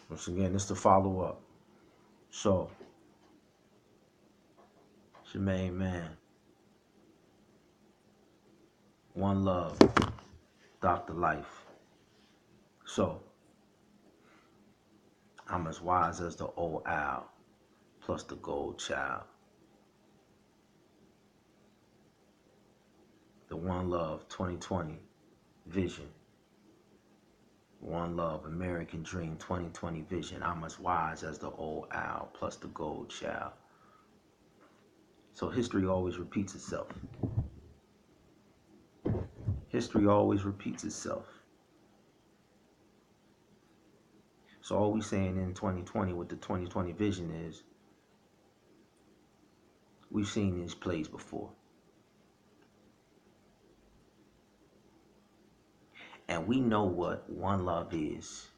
Once again, this is the follow up. So, it's your main man. One love, Dr. Life. So, I'm as wise as the old owl, plus the gold child. The One Love 2020 vision. One Love American Dream 2020 vision. I'm as wise as the old owl, plus the gold child. So history always repeats itself. History always repeats itself. So all we saying in 2020 with the 2020 vision is we've seen these plays before. And we know what one love is.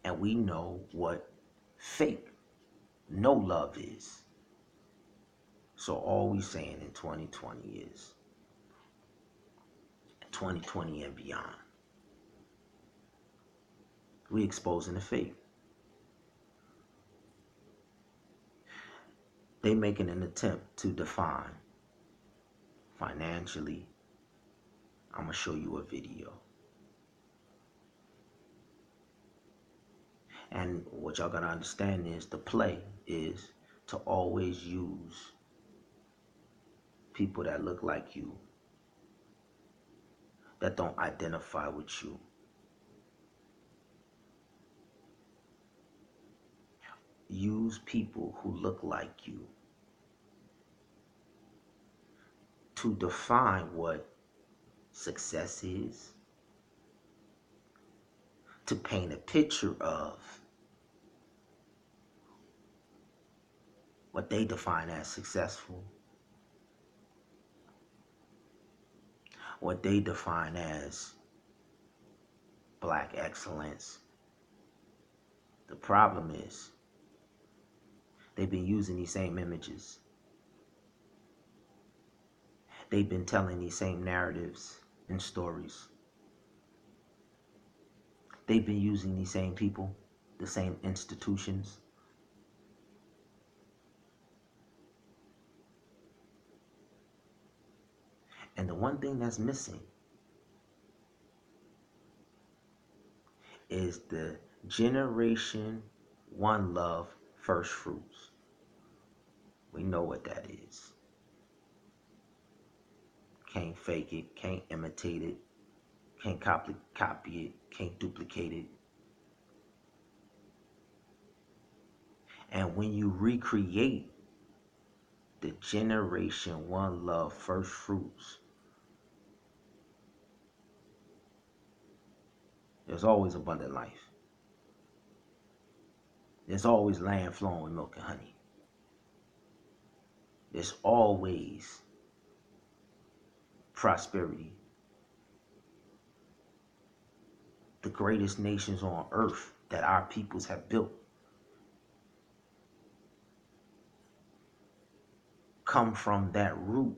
And we know what fake no love is. So all we saying in 2020 is 2020 and beyond. We exposing the fake. They making an attempt to define financially. I'm gonna show you a video. And what y'all gotta understand is the play is to always use people that look like you, that don't identify with you. Use people who look like you to define what success is, to paint a picture of what they define as successful, what they define as black excellence. The problem is they've been using these same images. They've been telling these same narratives and stories. They've been using these same people, the same institutions. And the one thing that's missing is the Generation One Love first fruits. We know what that is. Can't fake it, can't imitate it, can't copy it, can't duplicate it. And when you recreate the Generation One Love first fruits, there's always abundant life. There's always land flowing with milk and honey. There's always prosperity. The greatest nations on earth that our peoples have built come from that root.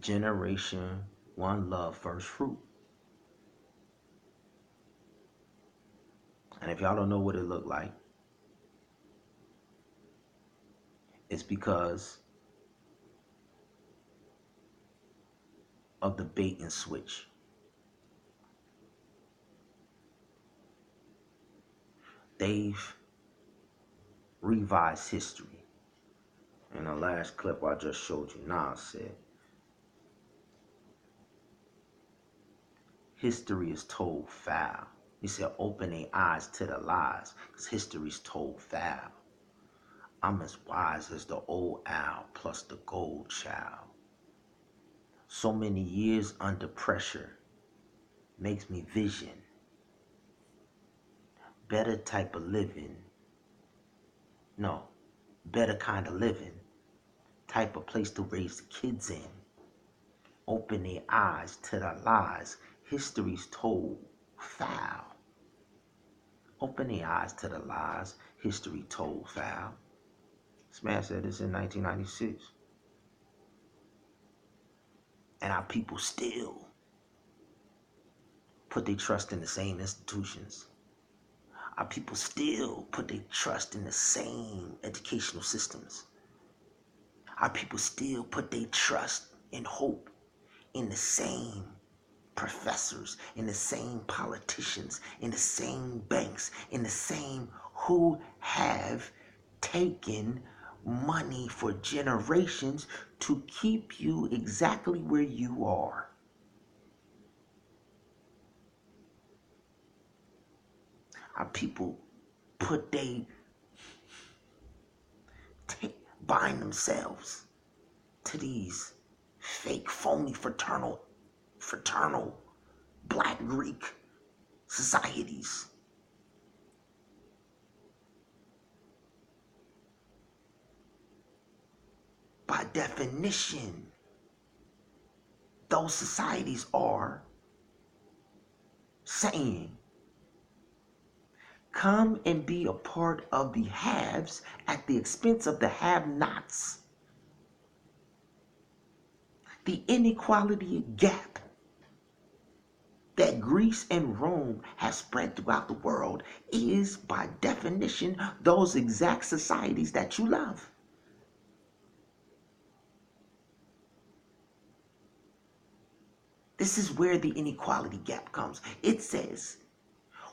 Generation One Love first fruit. And if y'all don't know what it looked like, it's because of the bait and switch. They've revised history. In the last clip I just showed you, Nas said, history is told foul. He said, open their eyes to the lies, because history's told foul. I'm as wise as the old owl plus the gold child. So many years under pressure makes me vision better type of living. No, better kind of living. Type of place to raise the kids in. Open their eyes to the lies. History's told foul. Open their eyes to the lies. History told foul. This man said this in 1996. And our people still put their trust in the same institutions? Our people still put their trust in the same educational systems? Our people still put their trust and hope in the same professors, in the same politicians, in the same banks, in the same who have taken money for generations to keep you exactly where you are? Our people put bind themselves to these fake, phony, fraternal Black Greek societies. By definition, those societies are saying, come and be a part of the haves at the expense of the have-nots. The inequality gap that Greece and Rome has spread throughout the world is, by definition, those exact societies that you love. This is where the inequality gap comes. It says,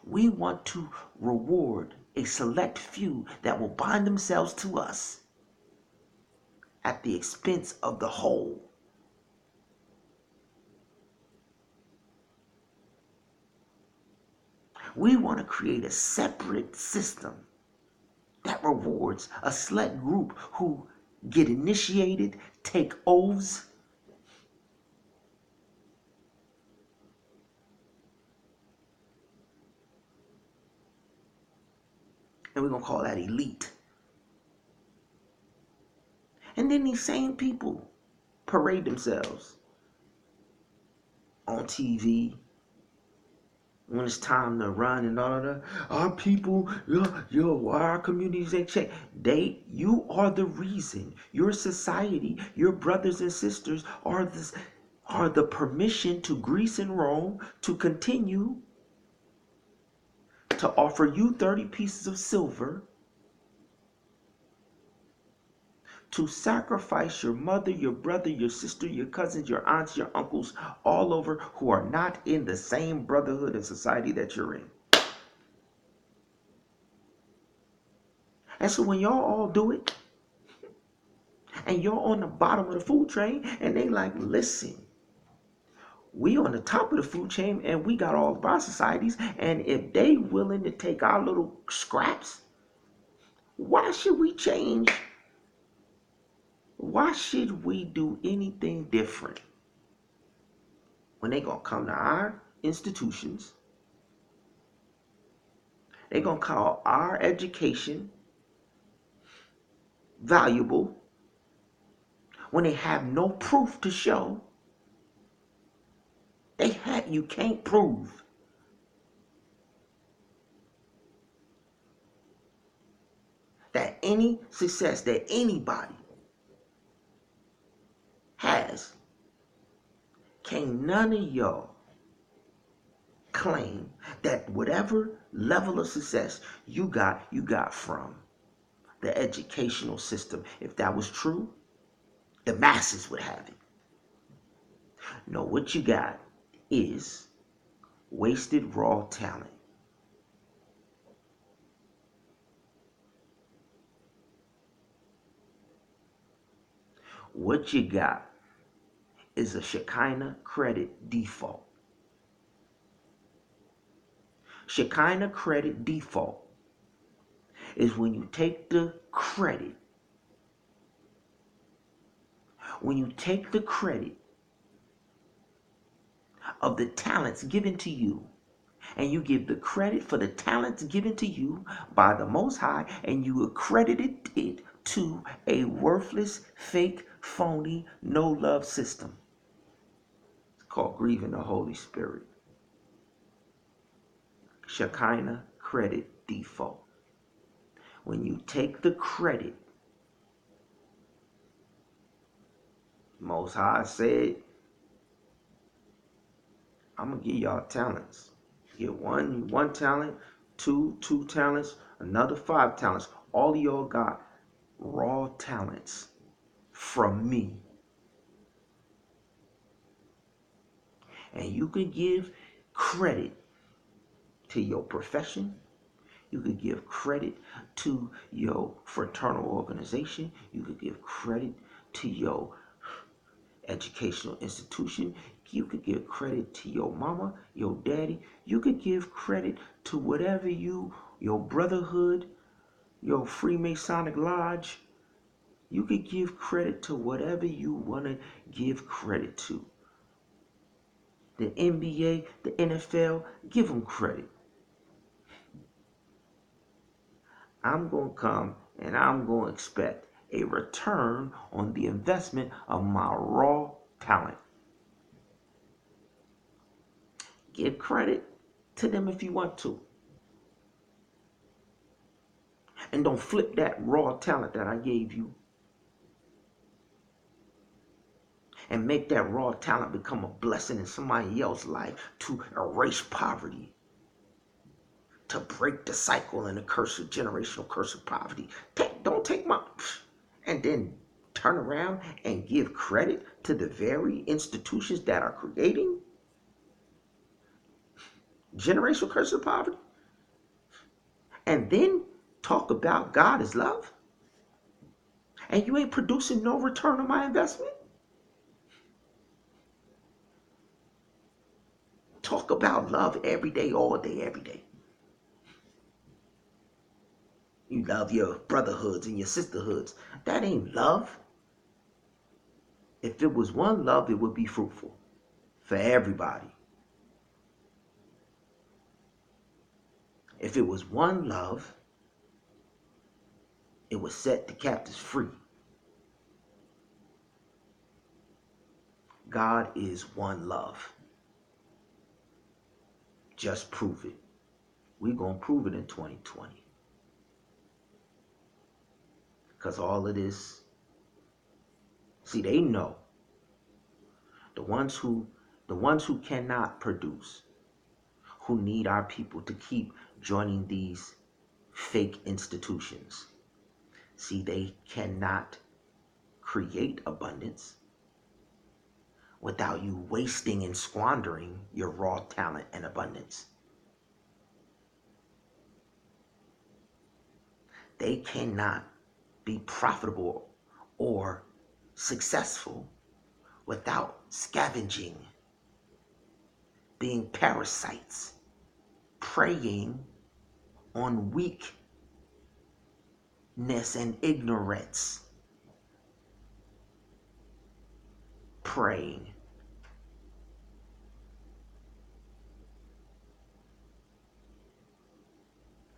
we want to reward a select few that will bind themselves to us at the expense of the whole. We want to create a separate system that rewards a select group who get initiated, take oaths, and we're going to call that elite. And then these same people parade themselves on TV when it's time to run and all of that. Our people, why our communities ain't changed? You are the reason. Your society, your brothers and sisters are the permission to Greece and Rome to continue to offer you 30 pieces of silver, to sacrifice your mother, your brother, your sister, your cousins, your aunts, your uncles, all over, who are not in the same brotherhood and society that you're in. And so when y'all all do it, and you're on the bottom of the food chain, and they like, listen, we on the top of the food chain, and we got all of our societies, and if they willing to take our little scraps, why should we change? Why should we do anything different when they gonna come to our institutions? They gonna call our education valuable when they have no proof to show. You can't prove that any success that anybody has, can none of y'all claim that whatever level of success you got from the educational system. If that was true, the masses would have it. No, what you got is wasted raw talent. What you got is a Shekinah credit default. Shekinah credit default is when you take the credit, of the talents given to you, and you give the credit for the talents given to you by the Most High, and you accredited it to a worthless, fake, phony, no love system. It's called grieving the Holy Spirit. Shekinah credit default. When you take the credit, Most High said, I'm going to give y'all talents. You get one talent, two talents, another 5 talents. All of y'all got raw talents from me. And you could give credit to your profession. You could give credit to your fraternal organization. You could give credit to your educational institution. You could give credit to your mama, your daddy. You could give credit to whatever your brotherhood, your Freemasonic lodge. You could give credit to whatever you want to give credit to. The NBA, the NFL, give them credit. I'm going to come and I'm going to expect a return on the investment of my raw talent. Give credit to them if you want to. And don't flip that raw talent that I gave you and make that raw talent become a blessing in somebody else's life to erase poverty, to break the cycle and the curse of generational curse of poverty. Don't take my... And then turn around and give credit to the very institutions that are creating generational curse of poverty. And then talk about God is love. And you ain't producing no return on my investment. Talk about love every day, all day, every day. You love your brotherhoods and your sisterhoods. That ain't love. If it was one love, it would be fruitful for everybody. If it was one love, it would set the captives free. God is one love. Just prove it. We're going to prove it in 2020. Because all of this, see, they know. The ones who cannot produce, who need our people to keep joining these fake institutions. See, they cannot create abundance without you wasting and squandering your raw talent and abundance. They cannot be profitable or successful without scavenging, being parasites, preying on weakness and ignorance, praying.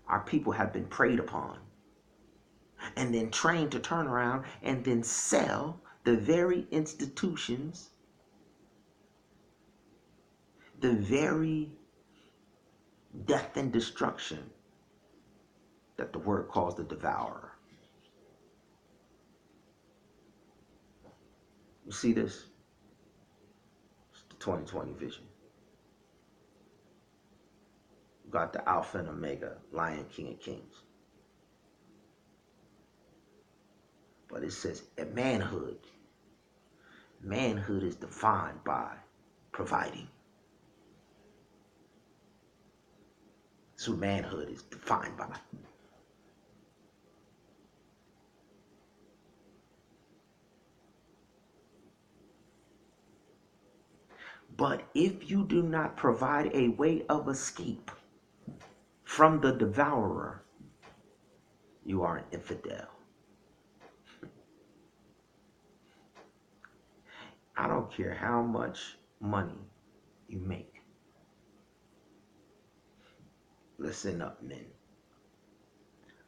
Our people have been preyed upon and then trained to turn around and then sell the very institutions, the very death and destruction that the word calls the devourer. You see this? It's the 2020 vision. You got the Alpha and Omega, Lion, King of Kings. But it says manhood. Manhood is defined by providing. So manhood is defined by. But if you do not provide a way of escape from the devourer, you are an infidel. I don't care how much money you make. Listen up, men.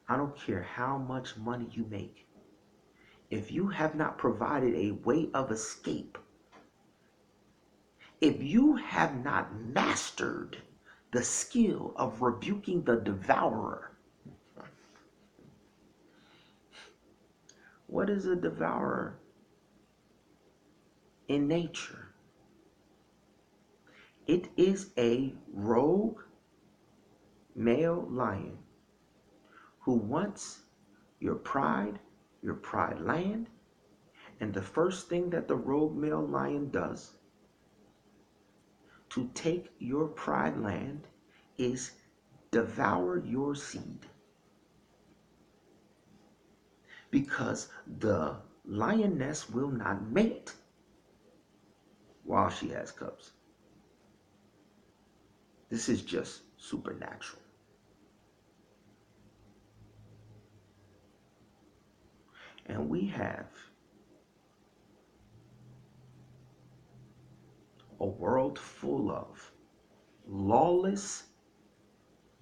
I don't care how much money you make. If you have not provided a way of escape, if you have not mastered the skill of rebuking the devourer. What is a devourer in nature? It is a rogue male lion who wants your pride land, and the first thing that the rogue male lion does to take your pride land is devour your seed. Because the lioness will not mate while she has cubs. This is just supernatural. And we have a world full of lawless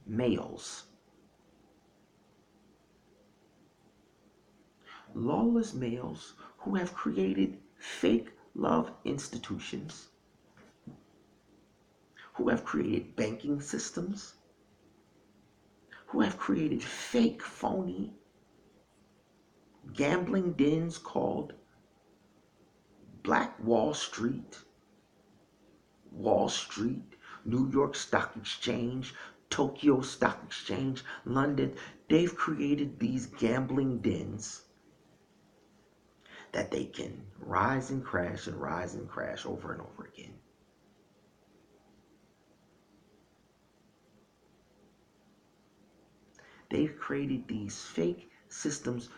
males. Lawless males who have created fake love institutions, who have created banking systems, who have created fake, phony gambling dens called Black Wall Street, Wall Street, New York Stock Exchange, Tokyo Stock Exchange, London. They've created these gambling dens that they can rise and crash over and over again. They've created these fake systems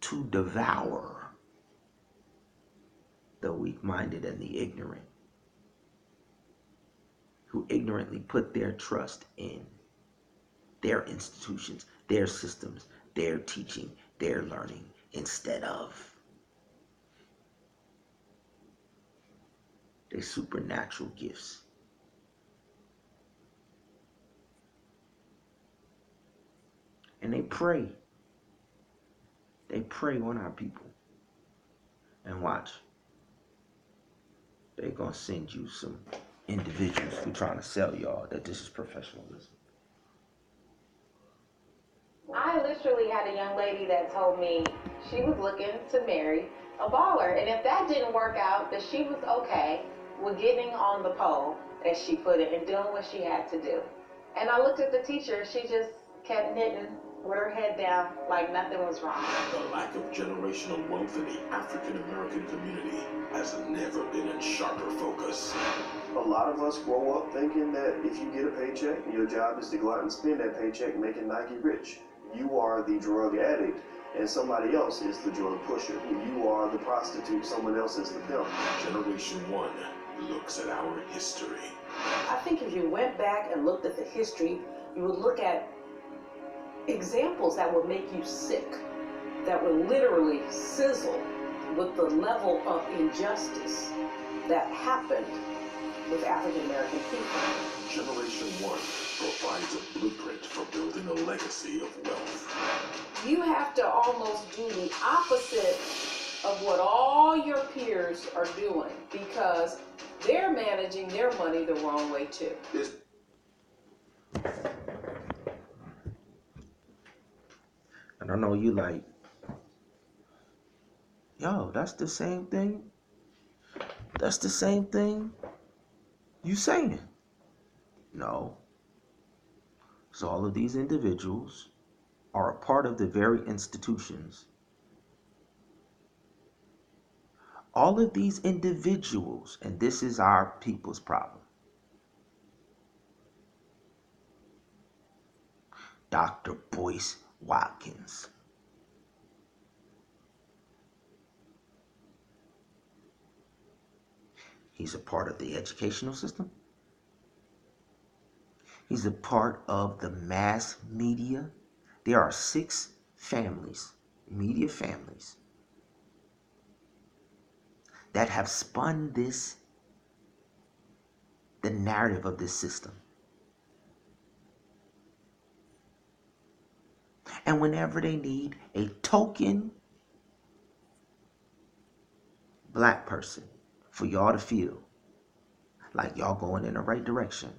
to devour the weak-minded and the ignorant, who ignorantly put their trust in their institutions, their systems, their teaching, their learning, instead of their supernatural gifts. And they prey on our people. And watch, they're going to send you some individuals who are trying to sell y'all that this is professionalism. I literally had a young lady that told me she was looking to marry a baller. And if that didn't work out, that she was okay with getting on the pole, as she put it, and doing what she had to do. And I looked at the teacher, she just kept knitting with her head down like nothing was wrong. The lack of generational wealth in the African American community has never been in sharper focus. A lot of us grow up thinking that if you get a paycheck, your job is to go out and spend that paycheck making Nike rich. You are the drug addict, and somebody else is the drug pusher. You are the prostitute, someone else is the pimp. Generation One looks at our history. I think if you went back and looked at the history, you would look at examples that would make you sick, that would literally sizzle with the level of injustice that happened with African American people. Generation One provides a blueprint for building a legacy of wealth. You have to almost do the opposite of what all your peers are doing, because they're managing their money the wrong way too. And I know you like, yo, that's the same thing. That's the same thing you saying. No. So all of these individuals are a part of the very institutions. All of these individuals, and this is our people's problem. Dr. Boyce Watkins. He's a part of the educational system. He's a part of the mass media. There are 6 families, media families, that have spun this, the narrative of this system. And whenever they need a token black person for y'all to feel like y'all going in the right direction,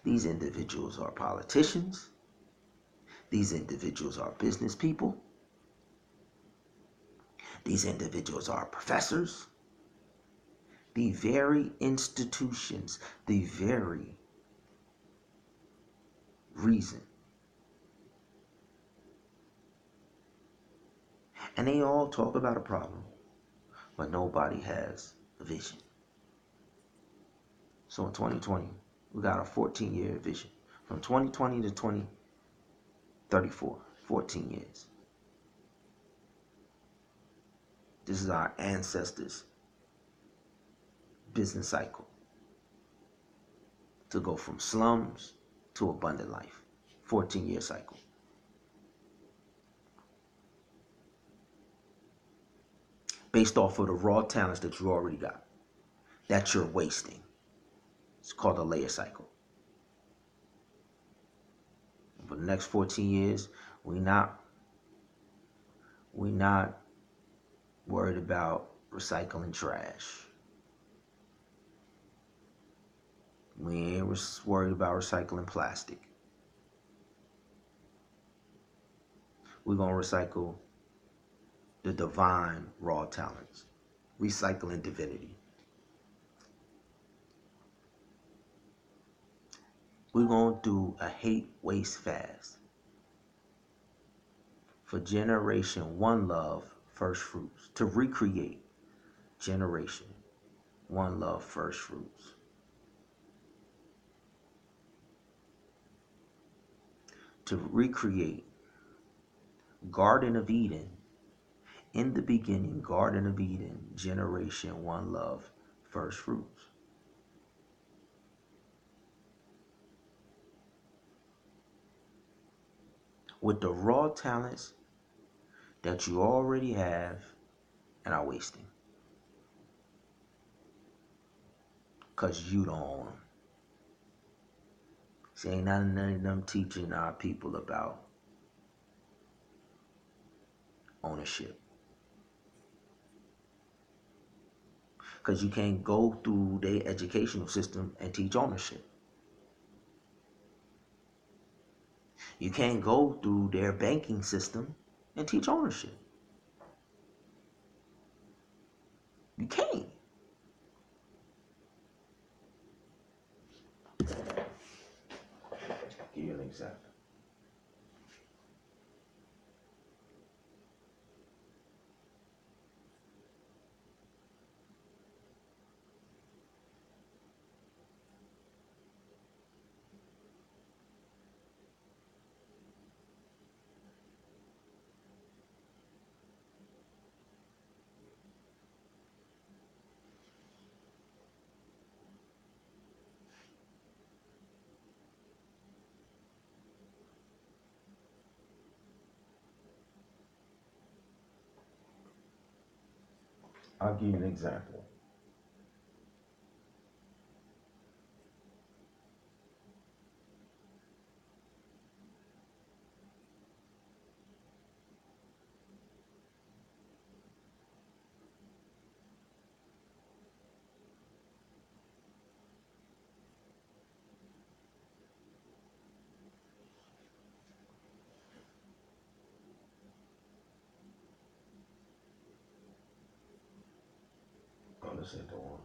these individuals are politicians. These individuals are business people. These individuals are professors. The very institutions, the very reason. And they all talk about a problem, but nobody has a vision. So in 2020, we got a 14-year vision. From 2020 to 2034, 14 years. This is our ancestors' business cycle to go from slums to abundant life. 14-year cycle. Based off of the raw talents that you already got, that you're wasting. It's called a layer cycle. For the next 14 years, we're not worried about recycling trash. We ain't worried about recycling plastic. We're going to recycle the divine raw talents. Recycling divinity. We're going to do a hate waste fast for Generation One Love First Fruits. To recreate Generation One Love First Fruits. To recreate Garden of Eden. In the beginning, Garden of Eden, Generation One Love First Fruits. With the raw talents that you already have and are wasting. Because you don't own them. See, ain't none of them teaching our people about ownership. Because you can't go through their educational system and teach ownership. You can't go through their banking system and teach ownership. You can't. Give you an example. I'll give you an example. Oh, this ain't the one.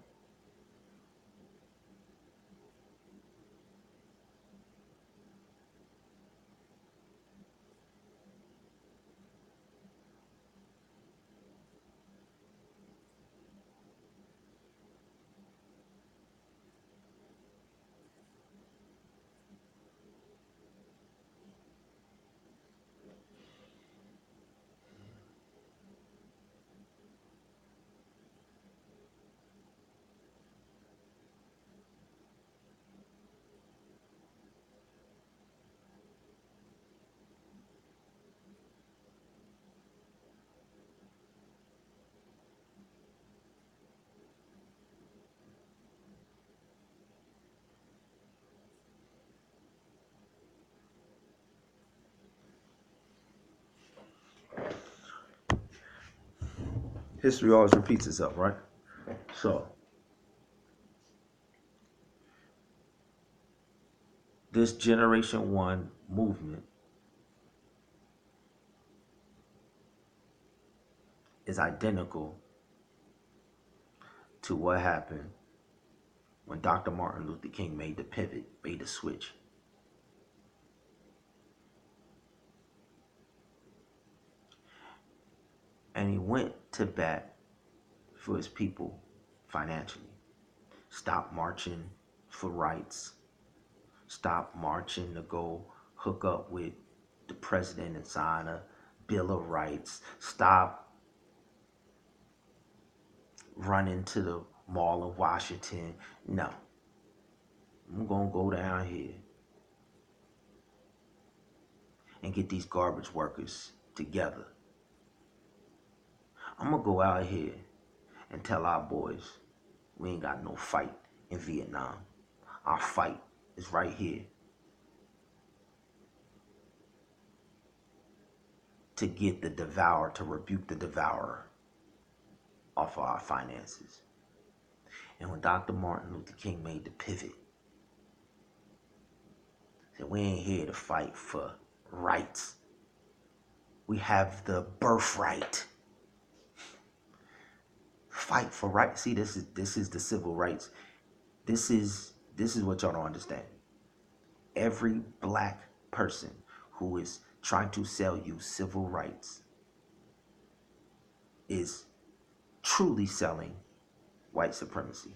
History always repeats itself, right? So, this Generation One movement is identical to what happened when Dr. Martin Luther King made the pivot, made the switch. And he went to bat for his people financially. Stop marching for rights. Stop marching to go hook up with the president and sign a Bill of Rights. Stop running to the Mall of Washington. No. I'm going to go down here and get these garbage workers together. I'm going to go out here and tell our boys we ain't got no fight in Vietnam. Our fight is right here to get the devourer, to rebuke the devourer off of our finances. And when Dr. Martin Luther King made the pivot, said we ain't here to fight for rights. We have the birthright. Fight for rights. See, this is the civil rights. This is what y'all don't understand. Every black person who is trying to sell you civil rights is truly selling white supremacy.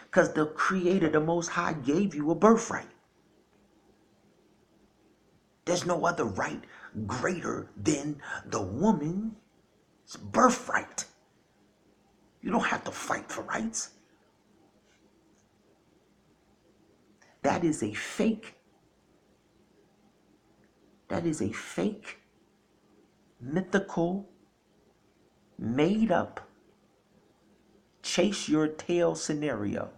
Because the Creator, the Most High, gave you a birthright. There's no other right greater than the woman's birthright. You don't have to fight for rights. That is a fake. That is a fake, mythical, made up, chase your tail scenario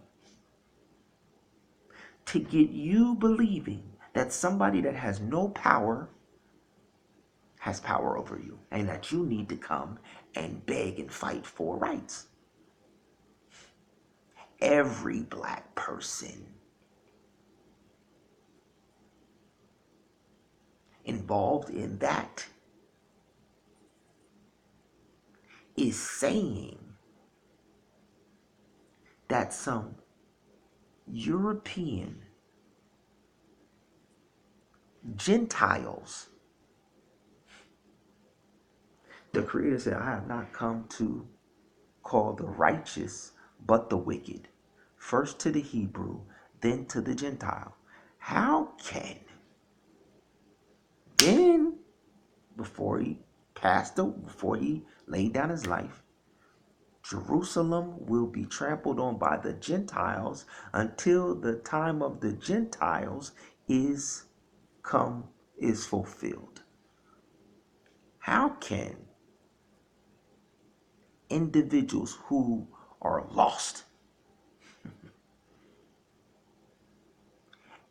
to get you believing that somebody that has no power has power over you and that you need to come and beg and fight for rights. Every black person involved in that is saying that some European Gentiles, the Creator said, I have not come to call the righteous but the wicked, first to the Hebrew, then to the Gentile. How can then, before he laid down his life, Jerusalem will be trampled on by the Gentiles until the time of the Gentiles is fulfilled. How can individuals who are lost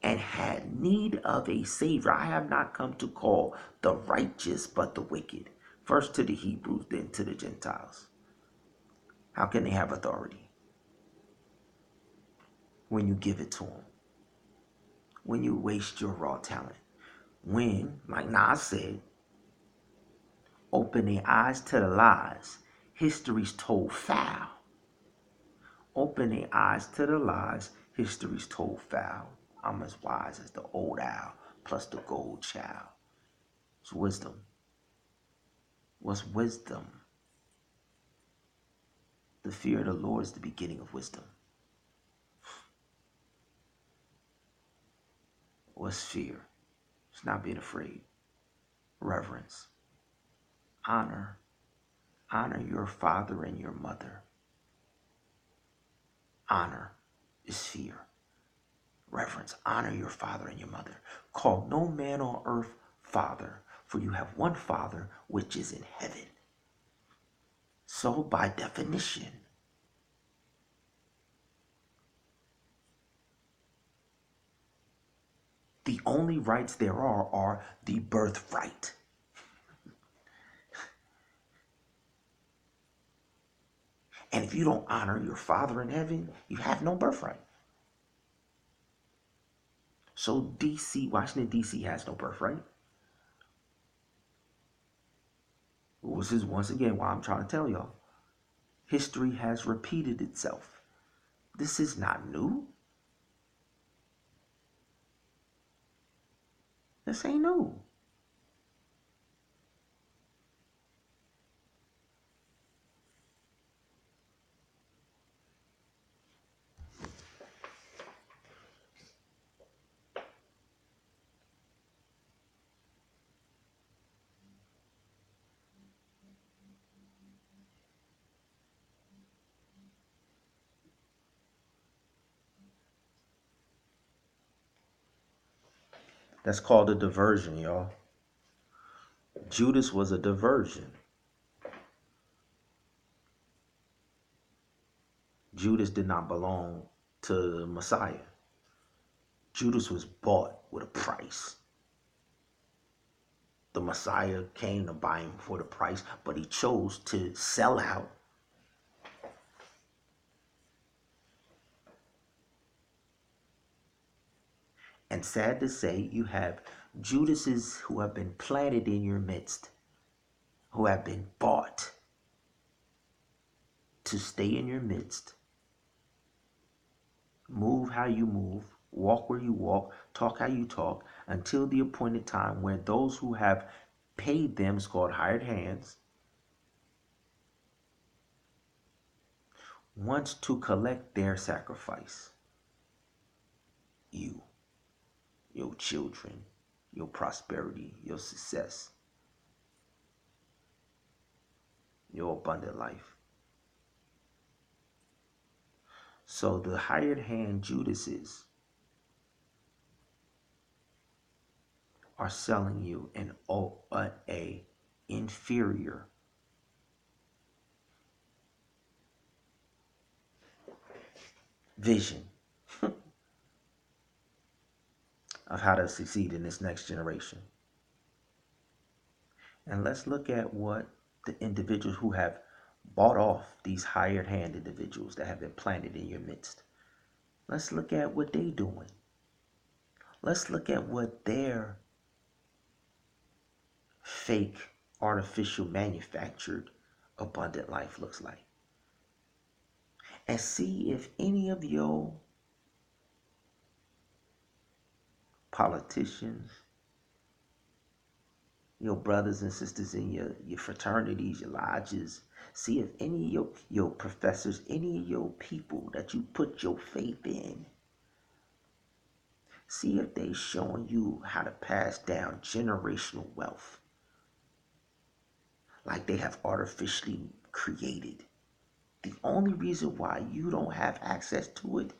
and had need of a Savior, I have not come to call the righteous but the wicked, first to the Hebrews, then to the Gentiles. How can they have authority when you give it to them? When you waste your raw talent? When, like Nas said, open their eyes to the lies, history's told foul. Open their eyes to the lies, history's told foul. I'm as wise as the old owl plus the gold child. It's wisdom. What's wisdom? The fear of the Lord is the beginning of wisdom. What's fear? It's not being afraid. Reverence. Honor. Honor your father and your mother. Honor is fear. Reverence. Honor your father and your mother. Call no man on earth father, for you have one Father which is in heaven. So by definition, the only rights there are the birthright. And if you don't honor your Father in heaven, you have no birthright. So Washington, D.C. has no birthright. This is once again why I'm trying to tell y'all. History has repeated itself. This is not new. This ain't new. That's called a diversion, y'all. Judas was a diversion. Judas did not belong to the Messiah. Judas was bought with a price. The Messiah came to buy him for the price, but he chose to sell out. And sad to say, you have Judases who have been planted in your midst, who have been bought to stay in your midst, move how you move, walk where you walk, talk how you talk, until the appointed time where those who have paid them, is called hired hands, wants to collect their sacrifice. You, your children, your prosperity, your success, your abundant life. So the hired hand Judases are selling you a inferior vision of how to succeed in this next generation. And let's look at what the individuals who have bought off these hired hand individuals that have been planted in your midst. Let's look at what they're doing. Let's look at what their fake, artificial, manufactured, abundant life looks like. And see if any of your politicians, your brothers and sisters in your fraternities, your lodges, see if any of your professors, any of your people that you put your faith in, see if they showing you how to pass down generational wealth like they have artificially created. The only reason why you don't have access to it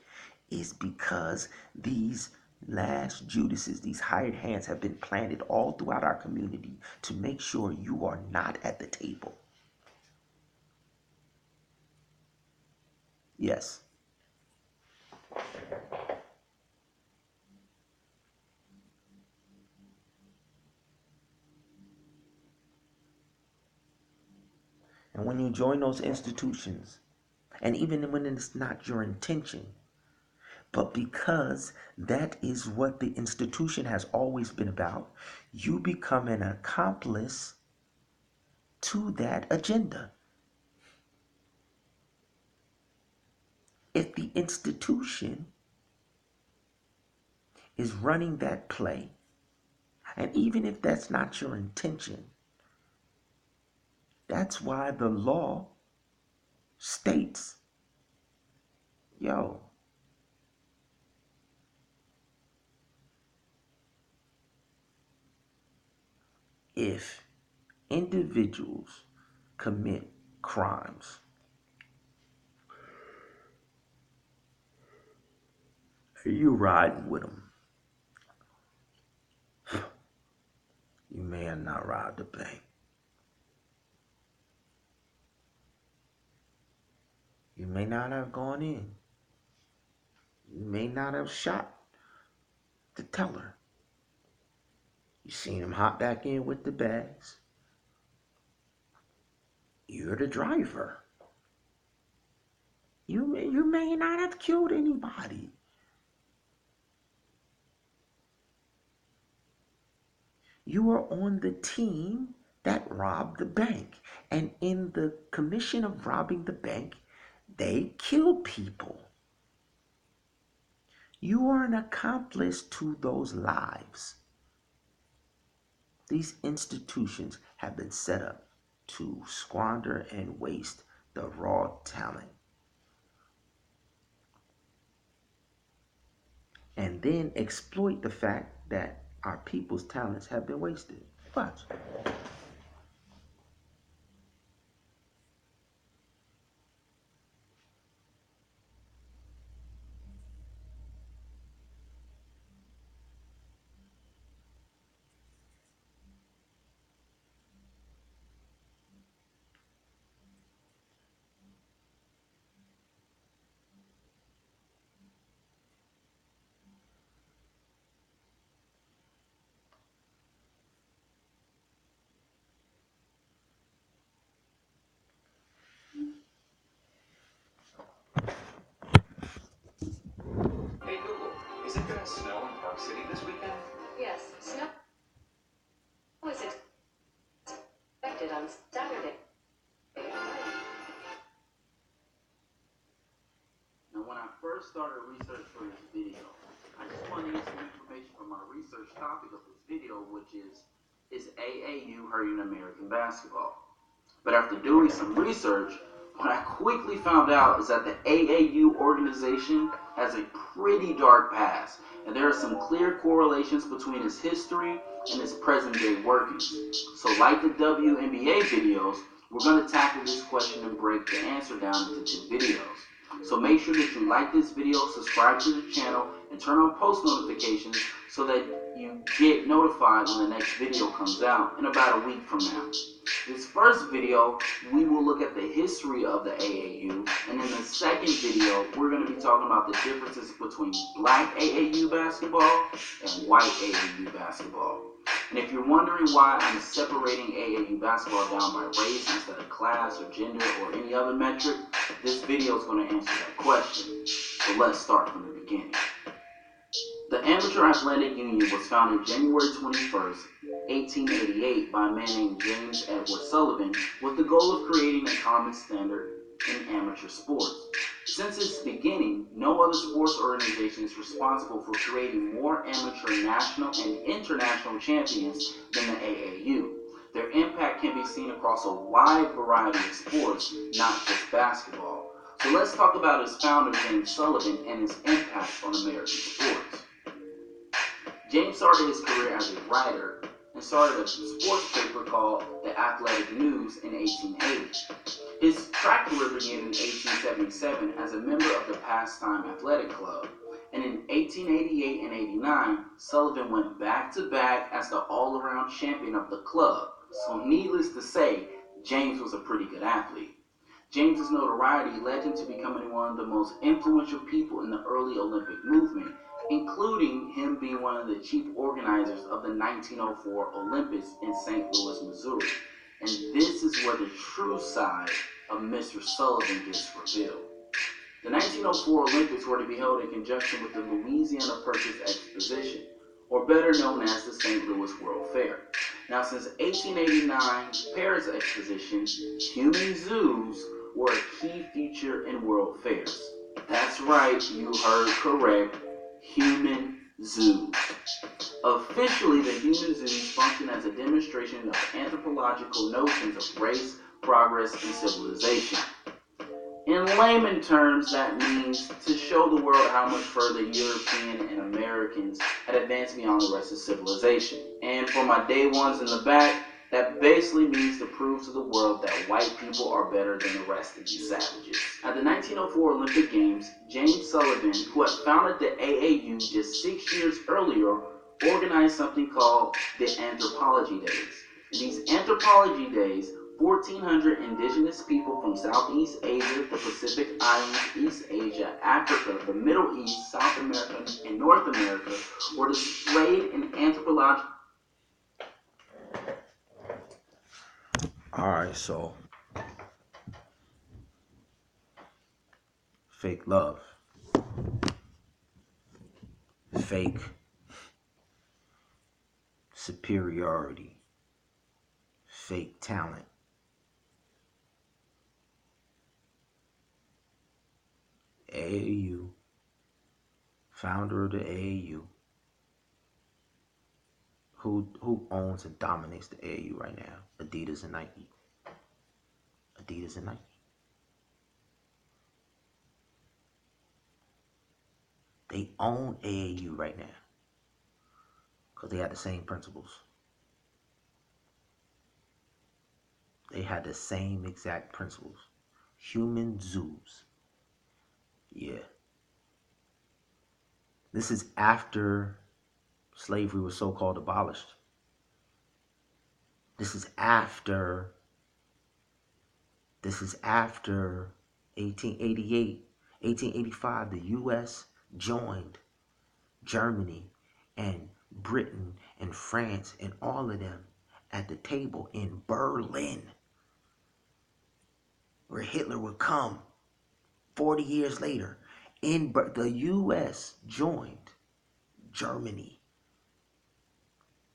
is because these last Judases, these hired hands, have been planted all throughout our community to make sure you are not at the table. Yes. And when you join those institutions, and even when it's not your intention, but because that is what the institution has always been about, you become an accomplice to that agenda. If the institution is running that play, and even if that's not your intention, that's why the law states, yo, if individuals commit crimes, you riding with them, you may have not robbed the bank. You may not have gone in. You may not have shot the teller. You seen him hop back in with the bags. You're the driver. You may not have killed anybody. You were on the team that robbed the bank. And in the commission of robbing the bank, they killed people. You are an accomplice to those lives. These institutions have been set up to squander and waste the raw talent. And then exploit the fact that our people's talents have been wasted. Watch. first started research for this video, I just wanted to get some information from our research topic of this video, which is AAU hurting American basketball? But after doing some research, what I quickly found out is that the AAU organization has a pretty dark past, and there are some clear correlations between its history and its present day workings. So like the WNBA videos, we're going to tackle this question and break the answer down into 2 videos. So make sure that you like this video, subscribe to the channel, and turn on post notifications so that you get notified when the next video comes out in about a week from now. This first video, we will look at the history of the AAU, and in the second video, we're going to be talking about the differences between black AAU basketball and white AAU basketball. And if you're wondering why I'm separating AAU basketball down by race instead of class or gender or any other metric, this video is going to answer that question. So let's start from the beginning. The Amateur Athletic Union was founded January 21st, 1888 by a man named James Edward Sullivan with the goal of creating a common standard in amateur sports. Since its beginning, no other sports organization is responsible for creating more amateur national and international champions than the AAU. Their impact can be seen across a wide variety of sports, not just basketball. So let's talk about its founder, James Sullivan, and his impact on American sports. James started his career as a writer and started a sports paper called The Athletic News in 1880. His track career began in 1877 as a member of the Pastime Athletic Club, and in 1888 and 89, Sullivan went back-to-back as the all-around champion of the club. So needless to say, James was a pretty good athlete. James's notoriety led him to becoming one of the most influential people in the early Olympic movement, including him being one of the chief organizers of the 1904 Olympics in St. Louis, Missouri. And this is where the true side of Mr. Sullivan gets revealed. The 1904 Olympics were to be held in conjunction with the Louisiana Purchase Exposition, or better known as the St. Louis World Fair. Now, since 1889's Paris Exposition, human zoos were a key feature in world fairs. That's right, you heard correct, human zoos. Officially, the human zoos function as a demonstration of anthropological notions of race, progress, and civilization. In layman terms, that means to show the world how much further European and Americans had advanced beyond the rest of civilization. And for my day ones in the back, that basically means to prove to the world that white people are better than the rest of you savages. At the 1904 Olympic Games, James Sullivan, who had founded the AAU just 6 years earlier, organized something called the Anthropology Days. In these Anthropology Days, 1,400 indigenous people from Southeast Asia, the Pacific Islands, East Asia, Africa, the Middle East, South America, and North America were displayed in anthropological. Alright, so fake love, fake superiority, fake talent. AAU, founder of the AAU. Who owns and dominates the AAU right now? Adidas and Nike. Adidas and Nike. They own AAU right now because they had the same principles. They had the same exact principles. Human zoos. Yeah. This is after slavery was so-called abolished. This is after 1888, 1885, the U.S. joined Germany and Britain and France and all of them at the table in Berlin, where Hitler would come 40 years later. The U.S. joined Germany,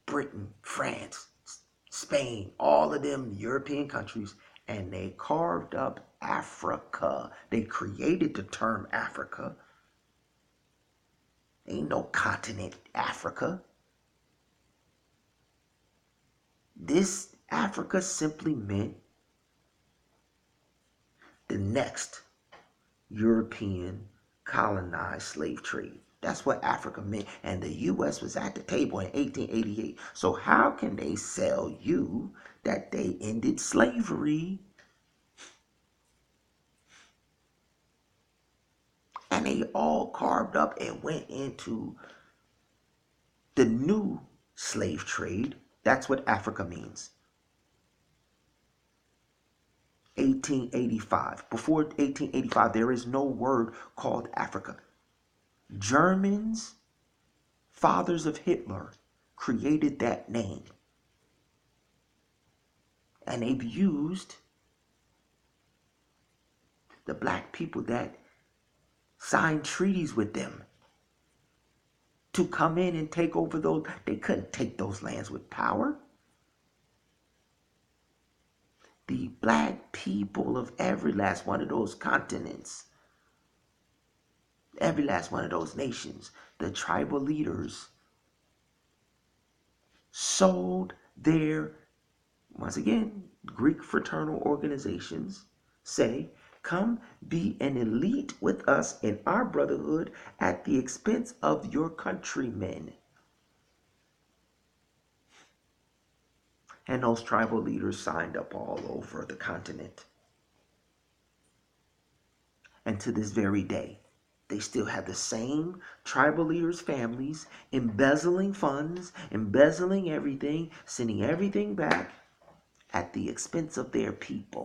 Britain, France, Spain, all of them European countries, and they carved up Africa. They created the term Africa Ain't no continent Africa. This Africa simply meant the next European colonized slave trade. That's what Africa meant. And the U.S. was at the table in 1888. So how can they sell you that they ended slavery? And they all carved up and went into the new slave trade. That's what Africa means. 1885. Before 1885, there is no word called Africa. Germans, fathers of Hitler, created that name. And they've used the black people that signed treaties with them to come in and take over those. They couldn't take those lands with power. The black people of every last one of those continents, every last one of those nations, the tribal leaders sold their, once again, Greek fraternal organizations say, come be an elite with us in our brotherhood at the expense of your countrymen. And those tribal leaders signed up all over the continent. And to this very day, they still have the same tribal leaders' families embezzling funds, embezzling everything, sending everything back at the expense of their people.